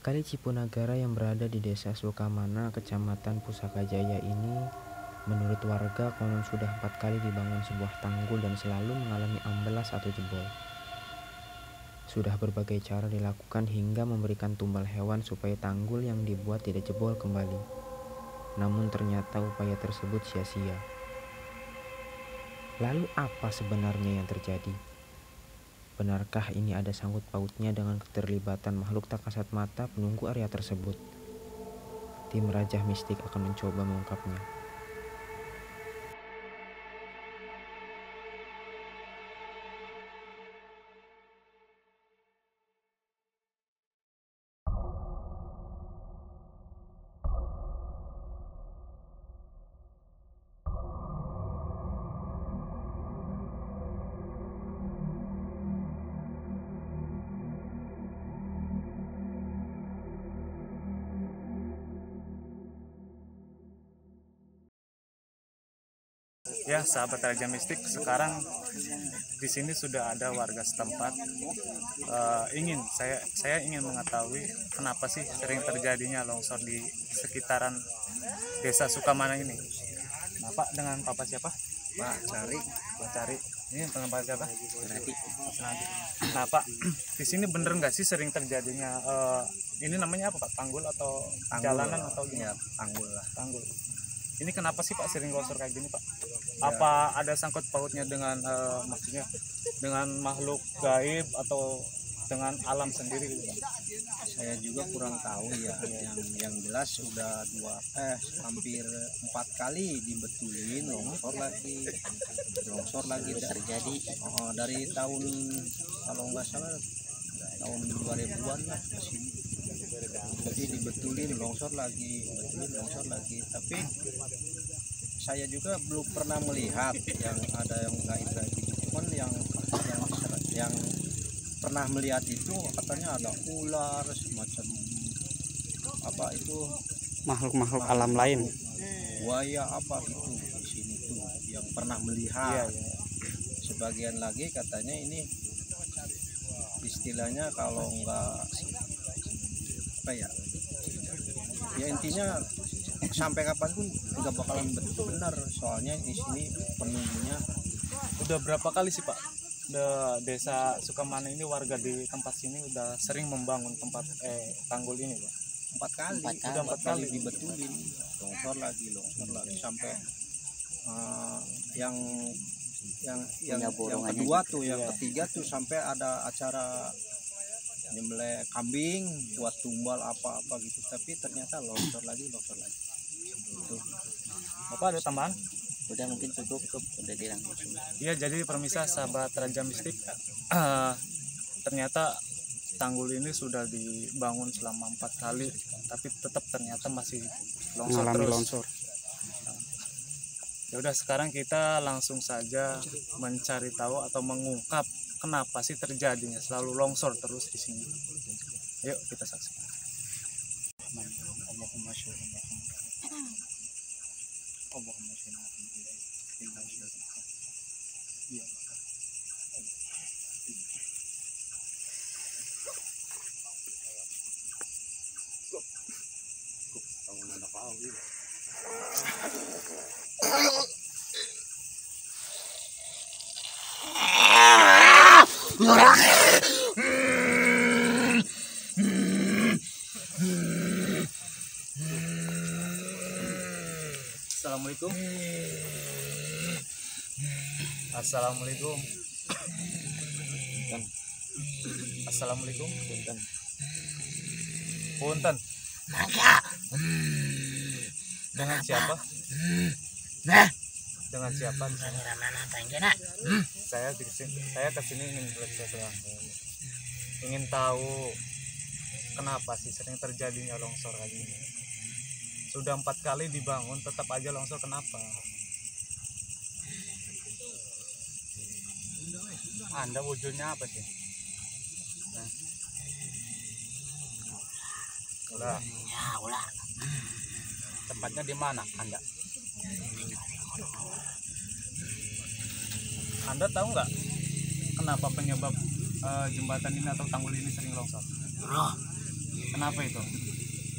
Kali Cipunagara yang berada di Desa Sukamana, Kecamatan Pusaka Jaya ini, menurut warga konon sudah 4 kali dibangun sebuah tanggul dan selalu mengalami amblas atau jebol. Sudah berbagai cara dilakukan hingga memberikan tumbal hewan supaya tanggul yang dibuat tidak jebol kembali. Namun ternyata upaya tersebut sia-sia. Lalu apa sebenarnya yang terjadi? Benarkah ini ada sangkut pautnya dengan keterlibatan makhluk tak kasat mata penunggu area tersebut? Tim Rajah Mistik akan mencoba mengungkapnya. Ya, sahabat Raja Mistik, sekarang di sini sudah ada warga setempat. Saya ingin mengetahui kenapa sih sering terjadinya longsor di sekitaran Desa Sukamana ini. Nah, Pak, dengan Papa siapa? Pak Cari. Pak Cari. Ini dengan Pak siapa? Nanti. Nah, Pak, di sini bener nggak sih sering terjadinya ini namanya apa, Pak? Tanggul atau jalanan atau gimana? Ya, tanggul lah. Tanggul. Ini kenapa sih Pak sering longsor kayak gini, Pak? Apa ada sangkut pautnya dengan maksudnya dengan makhluk gaib atau dengan alam sendiri gitu, Pak? Saya juga kurang tahu ya. Yang jelas sudah hampir 4 kali dibetulin longsor lagi terjadi. Dari tahun kalau nggak salah tahun 2000-an lah ke sini. Jadi dibetulin longsor lagi. Tapi saya juga belum pernah melihat yang ada yang gaib gitu. Cuman yang pernah melihat itu katanya ada ular semacam apa itu makhluk alam lain, buaya apa gitu di sini tuh yang pernah melihat. Sebagian lagi katanya ini istilahnya kalau enggak apa ya intinya sampai kapanpun nggak bakalan benar, soalnya di sini penunggunya. Udah berapa kali sih, Pak, Desa Sukamana ini warga di tempat sini udah sering membangun tempat tanggul ini, Pak? 4 kali. Udah 4 kali dibetulin, longsor lagi sampai yang kedua tuh, yang ketiga tuh sampai ada acara nyembelih kambing buat tumbal apa gitu, tapi ternyata longsor lagi gitu. Bapak ada tambahan? Udah mungkin cukup udah dirangkum. Iya, jadi permisah sahabat Raja Mistik, ternyata tanggul ini sudah dibangun selama 4 kali, tapi tetap ternyata masih longsor terus. Ya udah, sekarang kita langsung saja mencari tahu atau mengungkap kenapa sih terjadinya selalu longsor terus di sini. Yuk kita saksikan. Assalamualaikum. Assalamualaikum. Assalamualaikum. Punten. Dengan siapa? Dengan siapa? Saya kesini ingin tahu kenapa sih sering terjadinya longsor kayak gini. Sudah 4 kali dibangun tetap aja longsor, kenapa? Anda wujudnya apa sih? Ulah. Tempatnya di mana Anda? Anda tahu nggak kenapa penyebab jembatan ini atau tanggul ini sering longsor? Kenapa itu?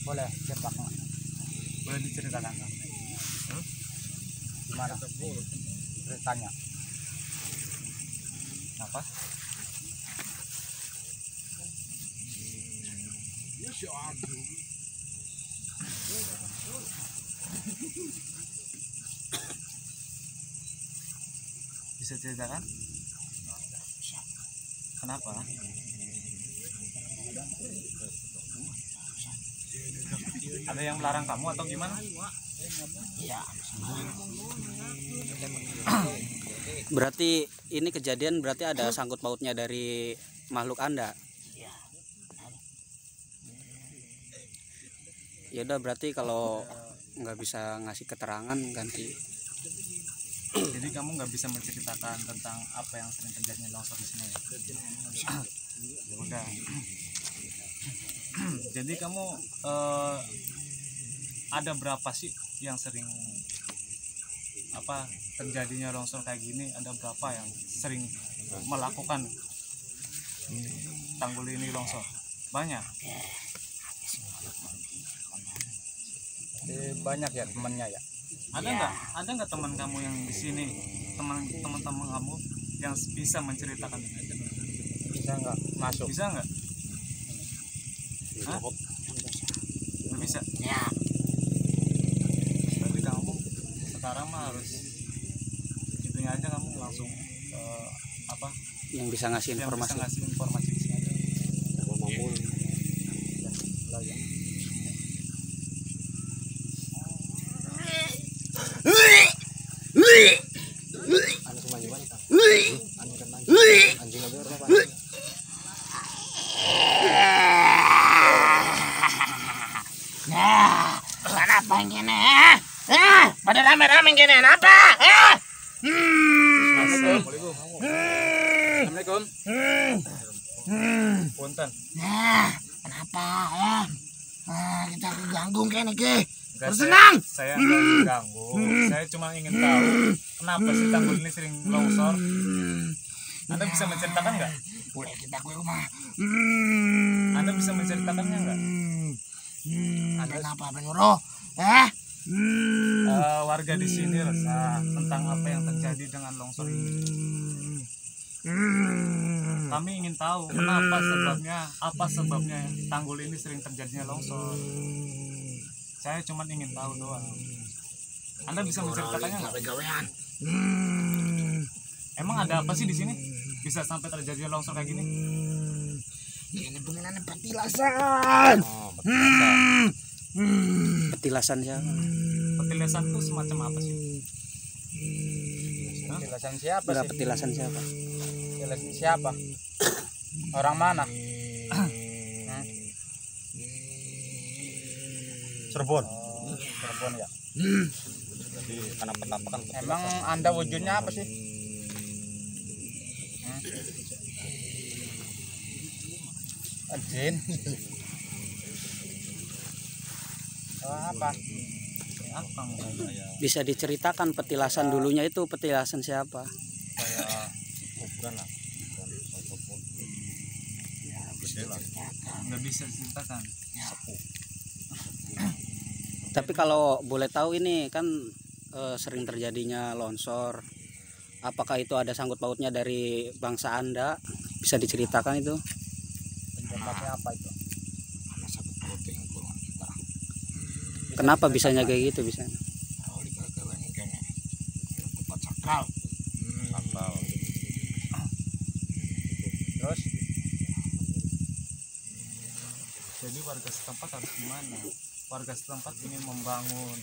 Boleh cerita nggak? Boleh diceritakan Kang? Gimana ceritanya? Kenapa? Bisa ceritakan? Kenapa? Ada yang melarang kamu atau gimana? Berarti ini kejadian berarti ada sangkut pautnya dari makhluk Anda. Ya udah, berarti kalau nggak bisa ngasih keterangan ganti. Jadi kamu nggak bisa menceritakan tentang apa yang sering terjadi longsor di sini. Ya udah. Jadi kamu ada berapa sih yang sering terjadinya longsor kayak gini? Ada berapa yang sering melakukan tanggul ini longsor? Banyak. Banyak ya temannya ya. Ada nggak teman kamu yang di sini, teman-teman kamu yang bisa menceritakan? Bisa nggak masuk? Bisa nggak? Hah? Nggak bisa. Ya. Berarti kamu sekarang mah harus gitunya aja, kamu langsung Yang bisa ngasih yang informasi. bisa ngasih informasi di sini aja. Kenapa gini? Pada rame-rame gini, kenapa? Assalamualaikum. Assalamualaikum. Punten. Kenapa? Kita keganggu kayaknya ke. Enggak, Bersenang. saya nggak mengganggu. Saya cuma ingin tahu kenapa sih tanggul ini sering longsor. Anda bisa menceritakan nggak? Boleh kita ke rumah. Anda bisa menceritakannya nggak? Kenapa penyuruh? Warga di sini resah tentang apa yang terjadi dengan longsor ini. Kami ingin tahu apa sebabnya tanggul ini sering terjadinya longsor. Saya cuma ingin tahu doang. Anda bisa menceritakannya nggak? Emang ada apa sih di sini? Bisa sampai terjadi longsor kayak gini? Ini pengenalan petilasan. Petilasan siapa? Petilasan itu semacam apa sih? Petilasan siapa Berapa sih? petilasan siapa? Petilasan siapa? Orang mana? Cirebon. Cirebon ya. Jadi karena penampakan Emang Anda wujudnya apa sih? Jin. Apa? Apa? Bisa diceritakan petilasan dulunya itu petilasan siapa? kayak kuburan lah. Nggak bisa diceritakan. Tapi kalau boleh tahu ini kan sering terjadinya longsor. Apakah itu ada sangkut pautnya dari bangsa Anda? Bisa diceritakan itu? Tempatnya apa itu? Kenapa bisanya kayak gitu bisa? Terus Jadi warga setempat harus gimana? Warga setempat ingin membangun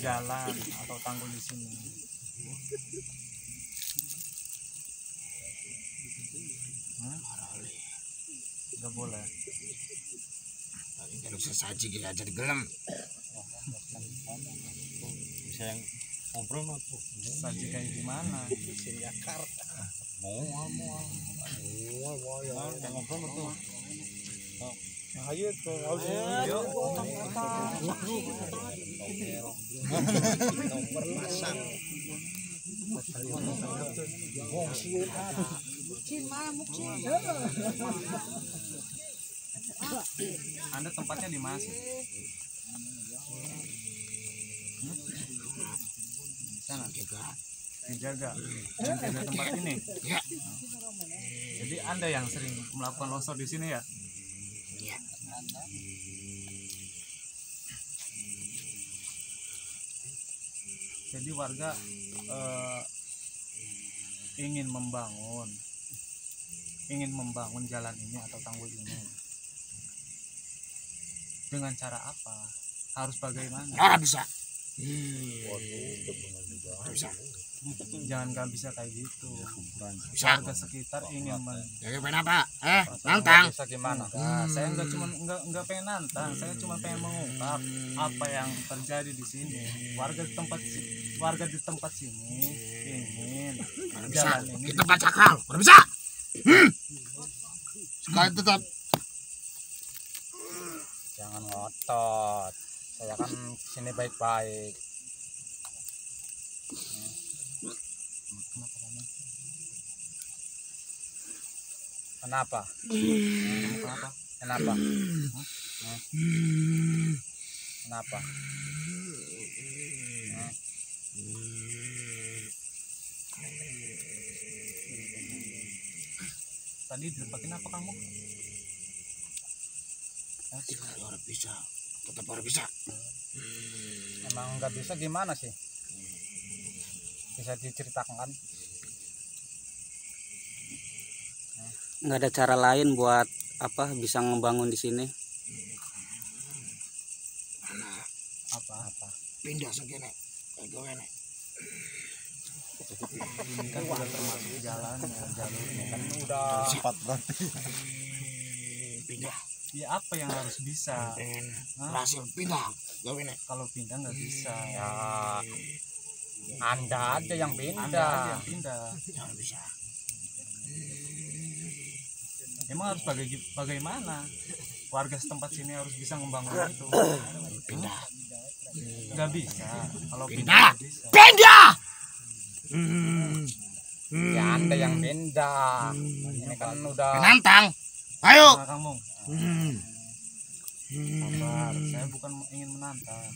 jalan atau tanggul di sini. Nggak boleh. Sesaji gila jadi gelem. Bisa yang ngobrol mah tuh. Saji kayak gimana? Mau yang ngobrol mah tuh. ayo tuh, Ayo. Anda tempatnya di mana sih? Di sana. Dijaga tempat ini. Jadi Anda yang sering melakukan longsor di sini ya? Jadi warga ingin membangun jalan ini atau tanggul ini dengan cara apa? Harus bagaimana? Bisa. Jangan bisa kayak gitu. Bisa. Warga sekitar ingin Jadi kenapa? Nantang. Bisa gimana? saya nggak pengen nantang, saya cuma pengen mengungkap apa yang terjadi di sini. Warga di tempat sini ingin Bisa. jalan ini Kita baca akal. Bisa. Sekali tetap. Jangan ngotot. Saya kan sini baik-baik. Kenapa? Kenapa? Kenapa? tadi dilepatin apa kamu? Harus bisa. Tetap harus bisa. Emang nggak bisa gimana sih? Bisa diceritakan kan? Nggak ada cara lain buat apa bisa ngebangun di sini. Apa? Pindah segini. Gawene. Ini kan udah termasuk jalannya, jalurnya kan Udah cepat berarti. Pindah. ya apa yang harus bisa? Berhasil pindah. Gawene. Kalau pindah nggak bisa. Ya, Anda aja yang Anda aja pindah. yang pindah. Jangan bisa. Emang harus bagaimana? Warga setempat sini harus bisa membangun itu. Pindah. Nggak bisa. Kalau Pindah. pindah nggak bisa. Pindah. Ya Anda yang pindah. Ini kan udah Menantang. Ayo. Nah, kamu sabar. Saya bukan ingin menantang.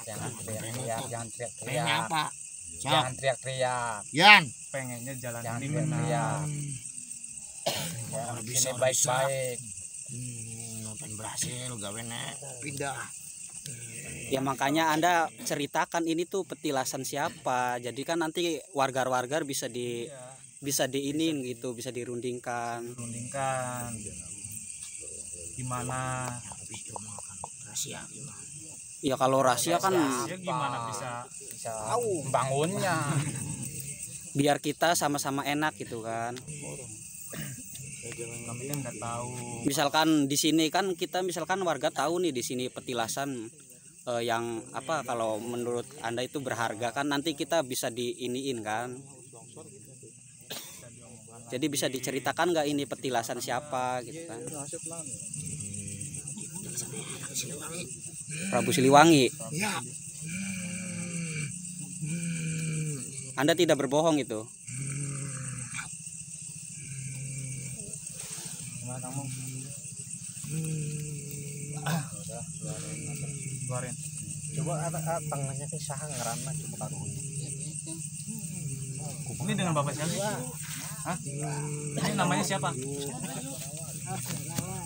jangan teriak-teriak, jangan Pengen teriak-teriak. apa? Jangan teriak-teriak. Yan. Pengennya jalan Jangan ini benar. teriak. Kalau bisa Ini baik-baik. pengen berhasil gawene pindah. Ya makanya Anda ceritakan ini tuh petilasan siapa. Jadi kan nanti warga-warga bisa diinin gitu, bisa dirundingkan. Rundingkan. Gimana? Rahasia gimana? Ya kalau rahasia kan Ya gimana bisa? Membangunnya. biar kita sama-sama enak gitu kan. Kami kan nggak tahu. Misalkan di sini kan kita misalkan warga tahu nih di sini petilasan yang apa kalau menurut Anda itu berharga kan nanti kita bisa diiniin kan. Jadi bisa diceritakan nggak ini petilasan siapa gitu kan. Prabu Siliwangi. Ya. Anda tidak berbohong itu. Gimana kamu? Keluarin. Coba ada tangannya teh saha ngaranna coba karuhun. Ini dengan bapak siapa? Hah? Ini namanya siapa?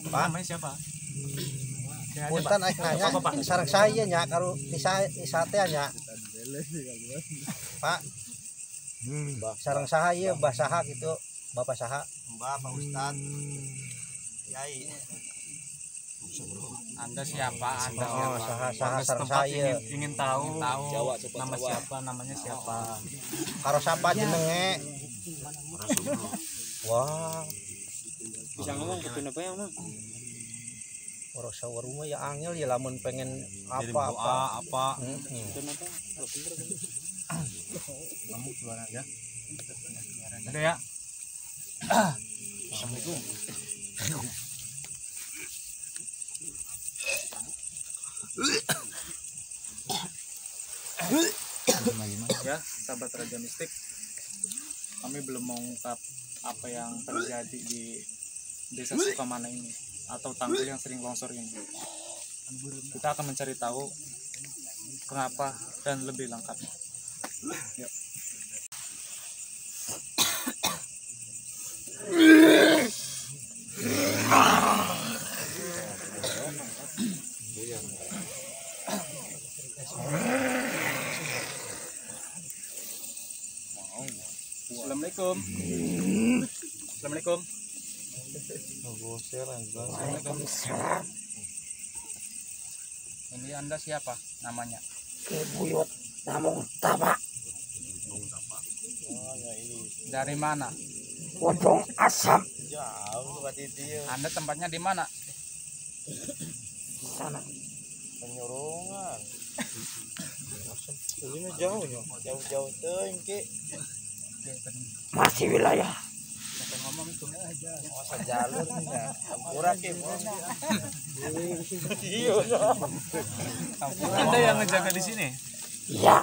Namanya siapa? Punten aing nanya sareng saya nya karo tisa teh nya. Pak. Sareng saha ieu Mbah saha gitu, Bapak saha? Mbak, Pak Ustad. Yai. Anda siapa? Anda Oh, siapa? saha sareng Setempat saya. ingin tahu nama siapa, namanya siapa. Karo sapa jenenge? Wah, Bisa ngomong betul apa ya, Mang? ora saweru mah ya angel ya lamun pengen Kirim apa-apa. doa apa? Kamu keluar aja. Ada ya? Assalamualaikum. Ya, sahabat Raja Mistik. Kami belum mengungkap apa yang terjadi di desa Sukamana ini atau tanggul yang sering longsor ini. Kita akan mencari tahu kenapa dan lebih lengkapnya. Yuk. Assalamualaikum. Assalamualaikum. Ini Anda siapa namanya? Kebuyut Namung Tapa, Dari mana? Ujung Asam, Anda tempatnya di mana? sana. Masih wilayah. Anda yang ngejaga di sini? Iya,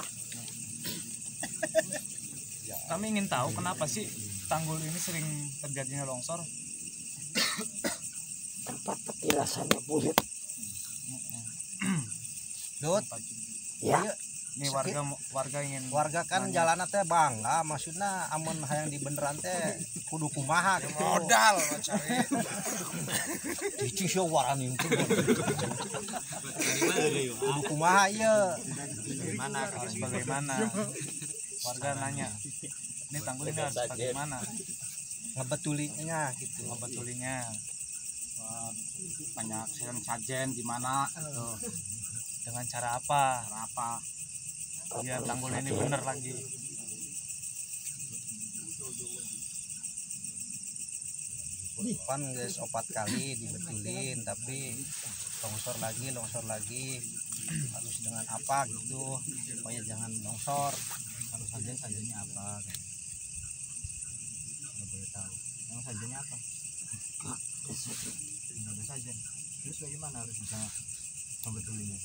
Kami ingin tahu kenapa sih tanggul ini sering terjadinya longsor? tempat petilasannya buyut. Dut, Ya, Nih warga ingin warga kan jalan teh bangga, maksudnya amun hayang di beneran teh kudu kumaha gitu. Modal cari. Cici sih waran itu. Kudu kumaha ieu. bagaimana? Warga nanya, ini tanggul ini harus bagaimana Ngebetulinya gitu. ngebetulinya? Banyak sajen di mana gitu. Dengan cara apa? Biar tanggul ini bener lagi. Kan guys 4 kali dibetulin tapi longsor lagi harus dengan apa gitu supaya jangan longsor, harus sajennya apa nggak boleh tahu yang sajennya apa, nggak ada sajen, terus bagaimana harus bisa membetulinya,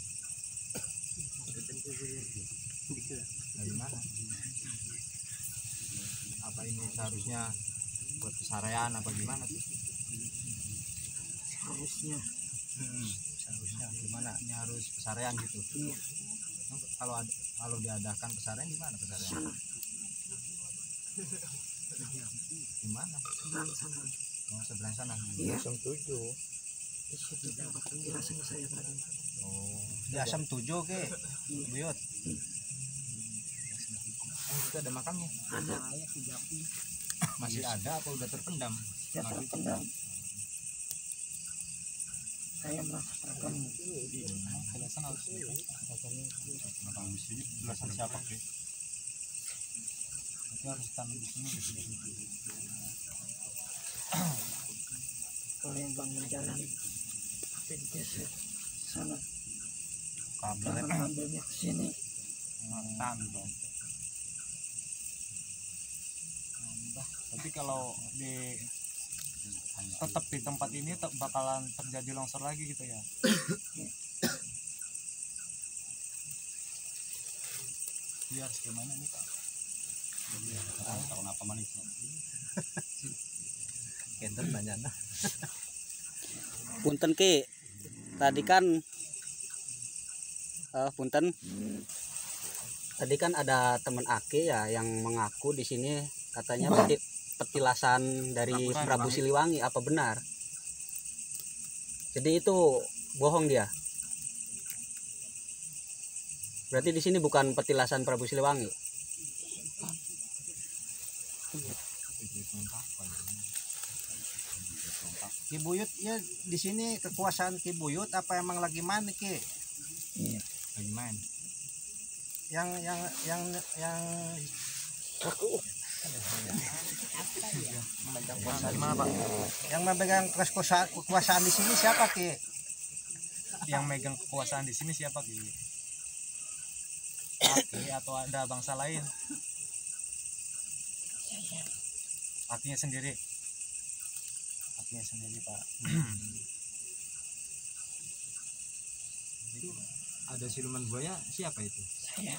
bagaimana apa ini seharusnya buat pesarean apa gimana tuh? Seharusnya gimana? Ini harus pesarean gitu. Kalau diadakan pesarean gimana pesarean? Gimana? Oh, sebelah sana. iya. Setuju. Di situ dapat penjelasan saya tadi. Oh, di Asam 7 ke? Buyut. Oh, itu ada makamnya. Ada Masih ada apa udah terpendam? yang terpendam. Saya merasa terganggu. Jelasan harus Jelasan siapa ke? itu harus tanam di sini. Kalau yang bangun jalan tapi digeser sana, Kabel. jangan ambilnya ke sini. Mantan dong. Tapi kalau tetap di tempat ini bakalan terjadi longsor lagi gitu ya. Dia harus gimana nih Pak? Tahu apa manis? Kenter nanya nah. Punten Ki, tadi kan punten, tadi kan ada teman Aki ya yang mengaku di sini katanya petilasan dari Prabu Siliwangi, apa benar? Jadi itu bohong dia. Berarti di sini bukan petilasan Prabu Siliwangi. Ki Buyut ya di sini kekuasaan Ki Buyut apa emang lagi main Ki? Iya. Lagi main. Yang Aku yang memegang kekuasaan di sini siapa Ki? Yang megang kekuasaan di sini siapa Ki? Aki atau ada bangsa lain? Akinya sendiri. Akinya sendiri Pak. Ada siluman buaya siapa itu? saya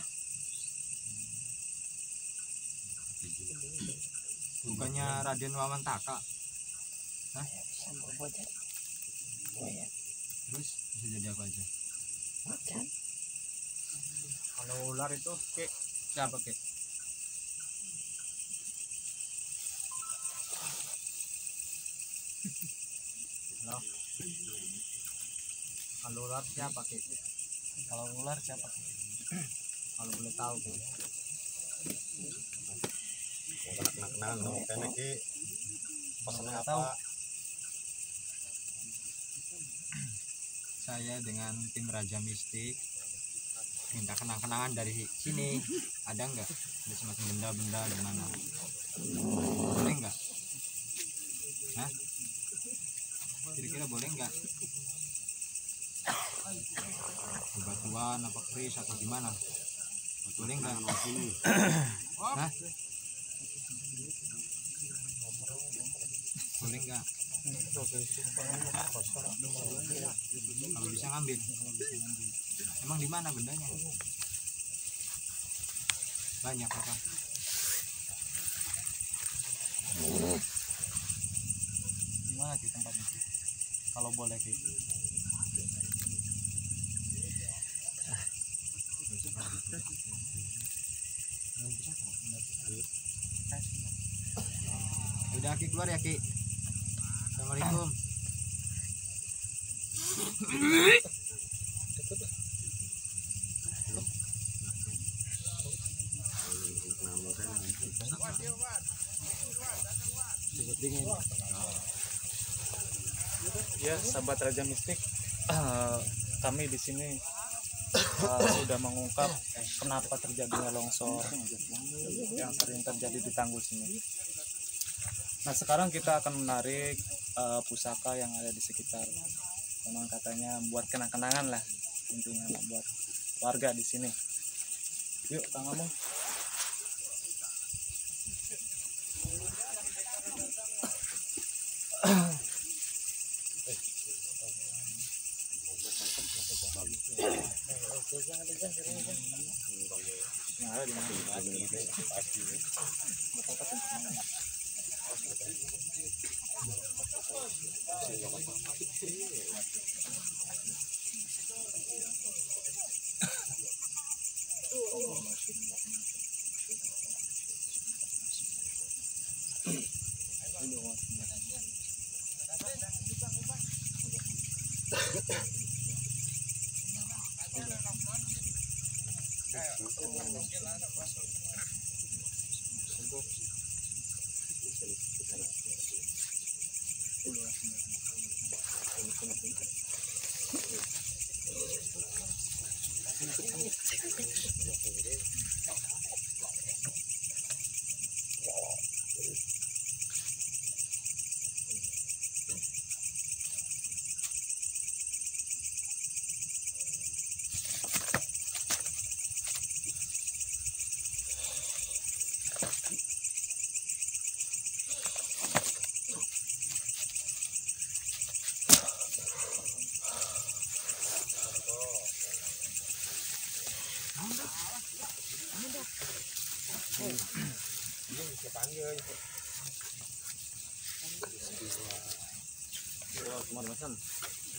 bukannya Raden Wamantaka. Hah? Terus bisa jadi apa aja? Kalau ular itu siapa kek? Halo? Kalau ular siapa kek? Kalau ular siapa? Kalau boleh tahu kek. Nggak tahu. Saya dengan tim Raja Mistik minta kenang-kenangan dari sini. Ada nggak? Ada semacam benda-benda di mana? Boleh nggak? Hah? Kira-kira boleh nggak? Batuan apa keris atau gimana? Boleh nggak? Hah? Boleh nggak? Kalau bisa ngambil. Emang di mana bendanya? Banyak apa? Di mana sih tempatnya? Kalau boleh gitu. Udah Ki keluar ya Ki. Assalamualaikum. Ya, sahabat Raja Mistik, kami di sini sudah mengungkap kenapa terjadinya longsor yang sering terjadi di Tanggul sini. Nah, sekarang kita akan menarik pusaka yang ada di sekitar. Memang katanya buat kenang-kenangan lah, intinya buat warga di sini. Yuk, Kang Amung.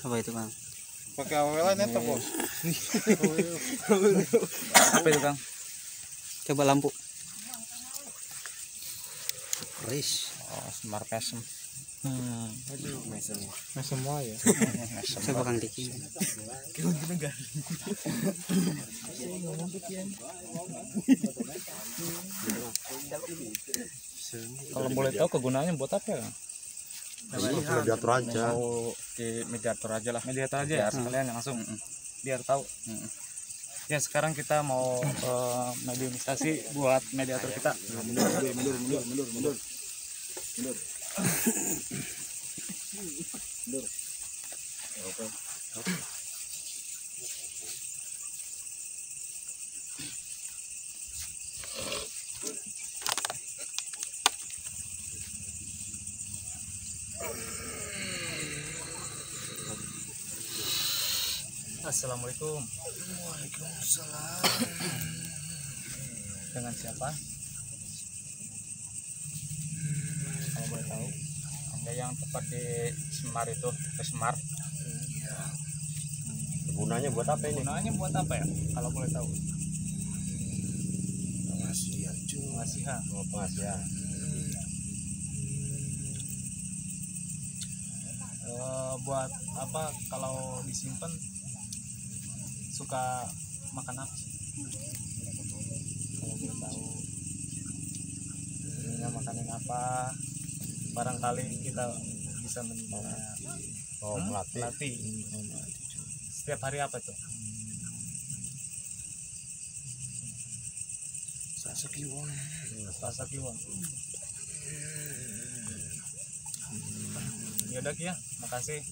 Apa itu Kang? Pakai awelan itu bos. Apa itu, Kang? Coba lampu. Keris. Oh, smart mesem. Mesem semua ya. Coba Kang Diki. Kalau boleh tahu kegunaannya buat apa ya? Mediator aja. Mau di mediator aja lah. Mediator aja ya, sekalian langsung biar tahu. Ya, sekarang kita mau mediumisasi buat mediator kita. Mundur. Assalamualaikum. Waalaikumsalam. Dengan siapa? ya yang tepat di Semar itu, ke Semar. Gunanya buat apa ini? Gunanya buat apa ya kalau boleh tahu? Pengasihan. Oh, pengasihan. Buat apa kalau disimpan suka makan apa sih? Kalau boleh tahu ininya makanin apa, barangkali kita bisa menemukannya. Oh, melati. Melati. Setiap hari apa tuh? Selasa Kliwon. Ya udah Ki ya, makasih.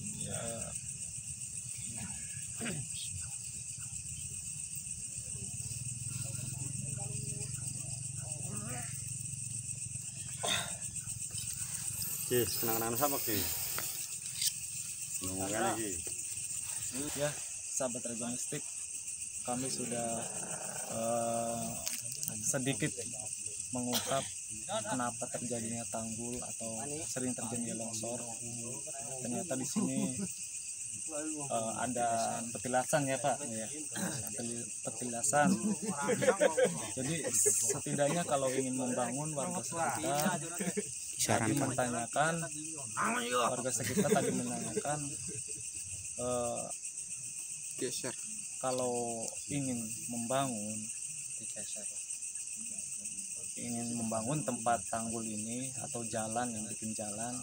Ki, kenang-kenangan sama Ki. Ngomongin lagi. Ya, sahabat Raja Mistik, kami sudah sedikit mengungkap kenapa terjadinya tanggul atau sering terjadinya longsor. Ternyata di sini ada petilasan ya Pak, ya. Petilasan. Jadi setidaknya kalau ingin membangun, warga sekitar tadi menanyakan, kalau ingin membangun tempat tanggul ini atau jalan yang bikin jalan,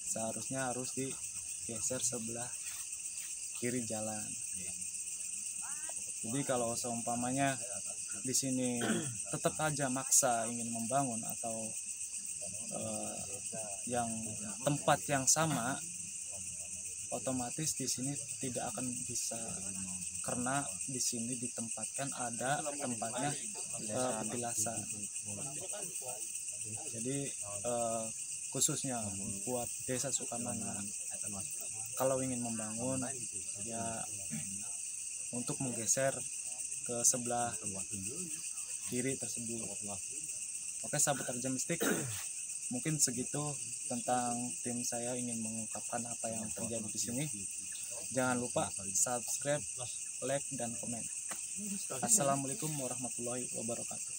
seharusnya harus digeser sebelah kiri jalan. Jadi kalau seumpamanya di sini tetap aja maksa ingin membangun atau yang tempat yang sama, otomatis di sini tidak akan bisa, karena di sini ditempatkan ada tempatnya petilasan. Jadi khususnya buat Desa Sukamana, kalau ingin membangun ya untuk menggeser ke sebelah kiri tersebut. Oke sahabat Raja Mistik, mungkin segitu tentang tim saya ingin mengungkapkan apa yang terjadi di sini. Jangan lupa subscribe, like, dan komen. Assalamualaikum warahmatullahi wabarakatuh.